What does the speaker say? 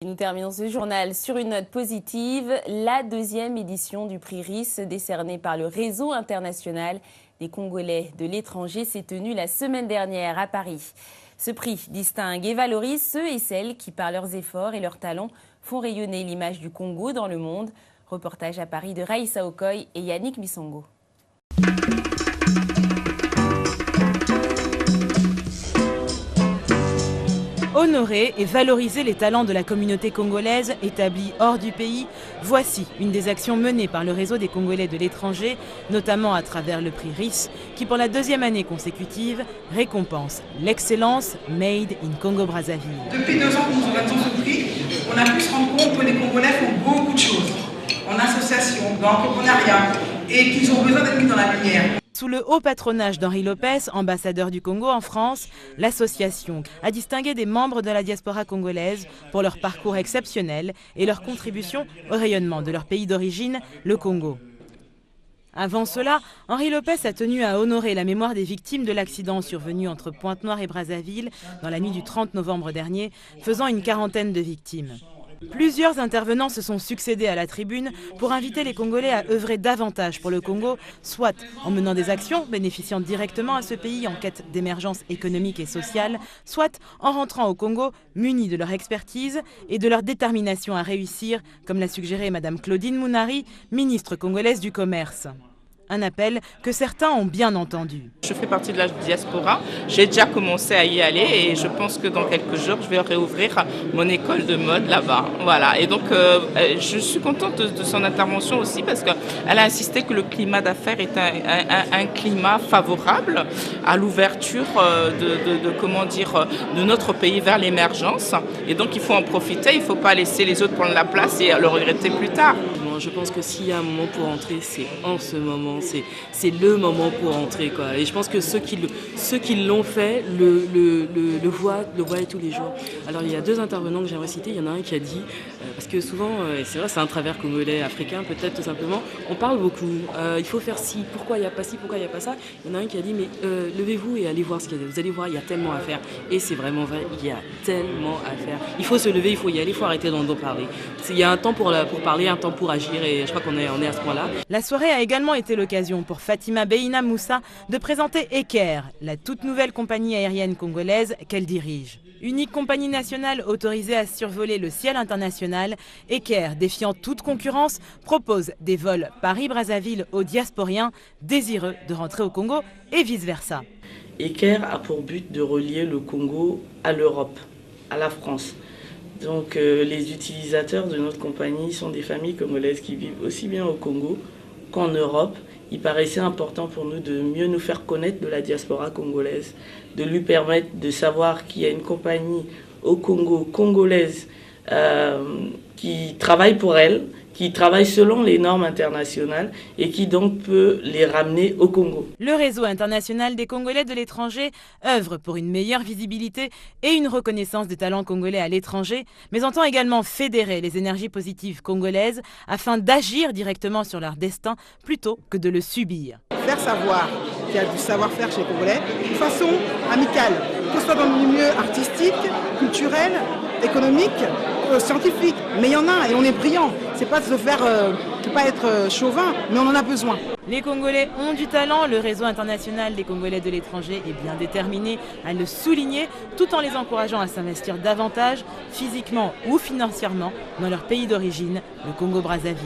nous terminons ce journal sur une note positive. La deuxième édition du prix RIS décerné par le Réseau international des Congolais de l'étranger s'est tenue la semaine dernière à Paris. Ce prix distingue et valorise ceux et celles qui, par leurs efforts et leurs talents, font rayonner l'image du Congo dans le monde. Reportage à Paris de Raïssa Okoy et Yannick Misongo. Honorer et valoriser les talents de la communauté congolaise établie hors du pays, voici une des actions menées par le réseau des Congolais de l'étranger, notamment à travers le prix RIS, qui pour la deuxième année consécutive récompense l'excellence Made in Congo-Brazzaville. Depuis 2 ans que nous organisons ce prix, on a pu se rendre compte que les Congolais font beaucoup de choses, en association, dans l'entrepreneuriat, et qu'ils ont besoin d'être mis dans la lumière. Sous le haut patronage d'Henri Lopez, ambassadeur du Congo en France, l'association a distingué des membres de la diaspora congolaise pour leur parcours exceptionnel et leur contribution au rayonnement de leur pays d'origine, le Congo. Avant cela, Henri Lopez a tenu à honorer la mémoire des victimes de l'accident survenu entre Pointe-Noire et Brazzaville dans la nuit du 30 novembre dernier, faisant une quarantaine de victimes. Plusieurs intervenants se sont succédés à la tribune pour inviter les Congolais à œuvrer davantage pour le Congo, soit en menant des actions bénéficiant directement à ce pays en quête d'émergence économique et sociale, soit en rentrant au Congo munis de leur expertise et de leur détermination à réussir, comme l'a suggéré Mme Claudine Mounari, ministre congolaise du Commerce. Un appel que certains ont bien entendu. Je fais partie de la diaspora, j'ai déjà commencé à y aller et je pense que dans quelques jours, je vais réouvrir mon école de mode là-bas. Voilà. Et donc, je suis contente de son intervention aussi parce qu'elle a insisté que le climat d'affaires est un climat favorable à l'ouverture de notre pays vers l'émergence. Et donc, il faut en profiter, il ne faut pas laisser les autres prendre la place et le regretter plus tard. Je pense que s'il y a un moment pour entrer, c'est en ce moment. C'est le moment pour entrer, quoi. Et je pense que ceux qui l'ont fait le voient tous les jours. Alors il y a 2 intervenants que j'aimerais citer. Il y en a un qui a dit, parce que souvent, c'est vrai, c'est un travers congolais, africain, peut-être tout simplement, on parle beaucoup. Il faut faire ci, pourquoi il n'y a pas ci, pourquoi il n'y a pas ça. Il y en a un qui a dit, mais levez-vous et allez voir ce qu'il y a. Vous allez voir, il y a tellement à faire. Et c'est vraiment vrai, il y a tellement à faire. Il faut se lever, il faut y aller, il faut arrêter d'en parler. Il y a un temps pour parler, un temps pour agir, et je crois qu'on est à ce point-là. La soirée a également été l'occasion pour Fatima Beina Moussa de présenter Eker, la toute nouvelle compagnie aérienne congolaise qu'elle dirige. Unique compagnie nationale autorisée à survoler le ciel international, Eker, défiant toute concurrence, propose des vols Paris-Brazzaville aux diasporiens désireux de rentrer au Congo et vice-versa. Eker a pour but de relier le Congo à l'Europe, à la France. Donc les utilisateurs de notre compagnie sont des familles congolaises qui vivent aussi bien au Congo qu'en Europe. Il paraissait important pour nous de mieux nous faire connaître de la diaspora congolaise, de lui permettre de savoir qu'il y a une compagnie au Congo, congolaise, qui travaille pour elle, qui travaille selon les normes internationales et qui donc peut les ramener au Congo. Le réseau international des Congolais de l'étranger œuvre pour une meilleure visibilité et une reconnaissance des talents congolais à l'étranger, mais entend également fédérer les énergies positives congolaises afin d'agir directement sur leur destin plutôt que de le subir. Faire savoir qu'il y a du savoir-faire chez les Congolais de façon amicale, que ce soit dans le milieu artistique, culturel, économique, scientifique. Mais il y en a et on est brillant. C'est pas de se faire, pas être chauvin, mais on en a besoin. Les Congolais ont du talent, le réseau international des Congolais de l'étranger est bien déterminé à le souligner, tout en les encourageant à s'investir davantage, physiquement ou financièrement, dans leur pays d'origine, le Congo-Brazzaville.